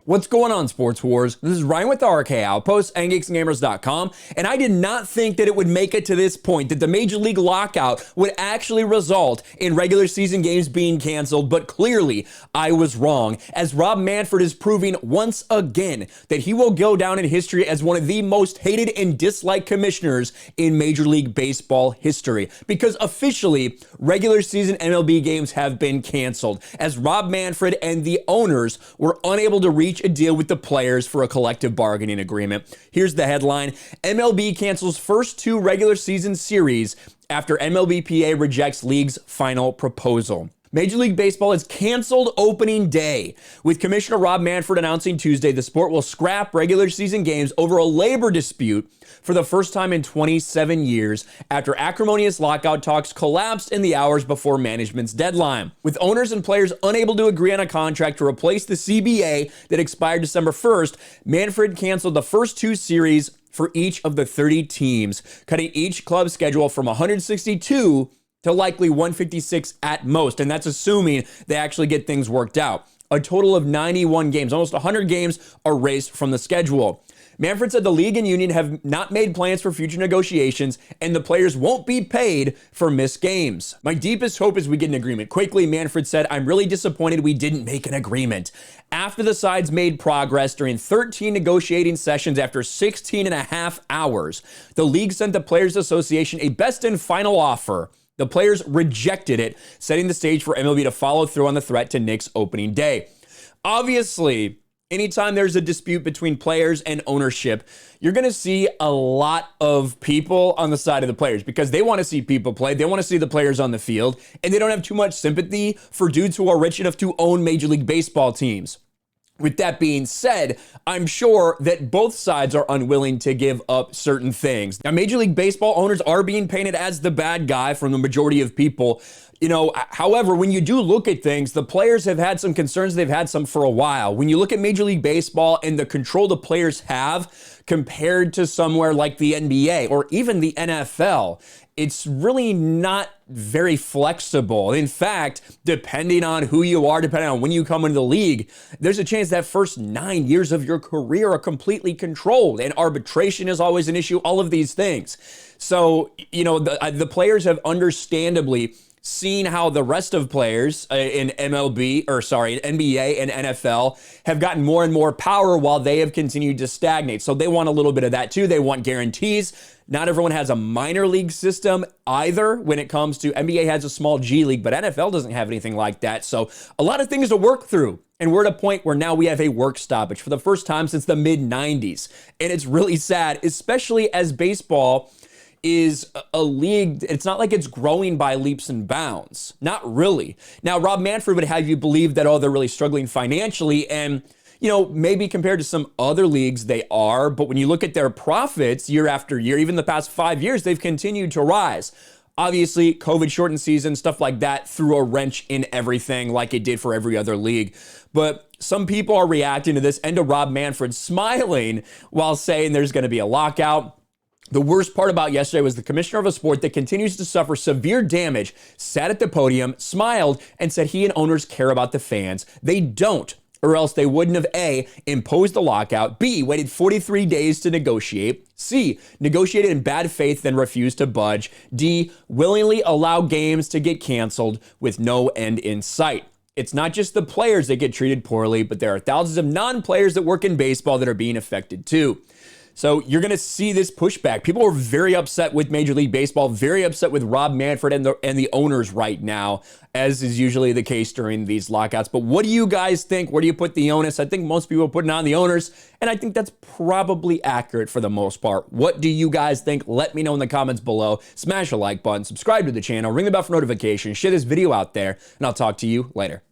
What's going on, Sports Wars? This is Ryan with the RK Outpost and GeeksGamers.com, and I did not think that it would make it to this point, that the Major League Lockout would actually result in regular season games being canceled, but clearly I was wrong, as Rob Manfred is proving once again that he will go down in history as one of the most hated and disliked commissioners in Major League Baseball history, because officially, regular season MLB games have been canceled, as Rob Manfred and the owners were unable to reach a deal with the players for a collective bargaining agreement. Here's the headline: MLB cancels first two regular season series after MLBPA rejects league's final proposal. Major League Baseball has canceled opening day, with Commissioner Rob Manfred announcing Tuesday the sport will scrap regular season games over a labor dispute for the first time in 27 years after acrimonious lockout talks collapsed in the hours before management's deadline. With owners and players unable to agree on a contract to replace the CBA that expired December 1st, Manfred canceled the first two series for each of the 30 teams, cutting each club's schedule from 162 to likely 156 at most, and that's assuming they actually get things worked out. A total of 91 games, almost 100 games, are erased from the schedule. Manfred said the league and union have not made plans for future negotiations, and the players won't be paid for missed games. My deepest hope is we get an agreement quickly, Manfred said. I'm really disappointed we didn't make an agreement. After the sides made progress during 13 negotiating sessions after 16 and a half hours, the league sent the Players Association a best and final offer. The players rejected it, setting the stage for MLB to follow through on the threat to nix opening day. Obviously, anytime there's a dispute between players and ownership, you're going to see a lot of people on the side of the players because they want to see people play. They want to see the players on the field, and they don't have too much sympathy for dudes who are rich enough to own Major League Baseball teams. With that being said, I'm sure that both sides are unwilling to give up certain things. Now, Major League Baseball owners are being painted as the bad guy from the majority of people. However, when you do look at things, the players have had some concerns. They've had some for a while. When you look at Major League Baseball and the control the players have compared to somewhere like the NBA or even the NFL, it's really not very flexible. In fact, depending on who you are, depending on when you come into the league, there's a chance that first 9 years of your career are completely controlled, and arbitration is always an issue, all of these things. So, the players have understandably seen how the rest of players in NBA and NFL have gotten more and more power while they have continued to stagnate. So they want a little bit of that too. They want guarantees. Not everyone has a minor league system either when it comes to NBA has a small G League, but NFL doesn't have anything like that. So a lot of things to work through. And we're at a point where now we have a work stoppage for the first time since the mid-90s. And it's really sad, especially as baseball is a league. It's not like it's growing by leaps and bounds. Not really. Now, Rob Manfred would have you believe that, they're really struggling financially. And, maybe compared to some other leagues, they are. But when you look at their profits year after year, even the past 5 years, they've continued to rise. Obviously, COVID shortened season, stuff like that threw a wrench in everything like it did for every other league. But some people are reacting to this and to Rob Manfred smiling while saying there's going to be a lockout. The worst part about yesterday was the commissioner of a sport that continues to suffer severe damage sat at the podium, smiled, and said he and owners care about the fans. They don't, or else they wouldn't have A, imposed the lockout, B, waited 43 days to negotiate, C, negotiated in bad faith then refused to budge, D, willingly allow games to get canceled with no end in sight. It's not just the players that get treated poorly, but there are thousands of non-players that work in baseball that are being affected too. So you're going to see this pushback. People are very upset with Major League Baseball, very upset with Rob Manfred and the owners right now, as is usually the case during these lockouts. But what do you guys think? Where do you put the onus? I think most people are putting on the owners, and I think that's probably accurate for the most part. What do you guys think? Let me know in the comments below. Smash a like button, subscribe to the channel, ring the bell for notifications, share this video out there, and I'll talk to you later.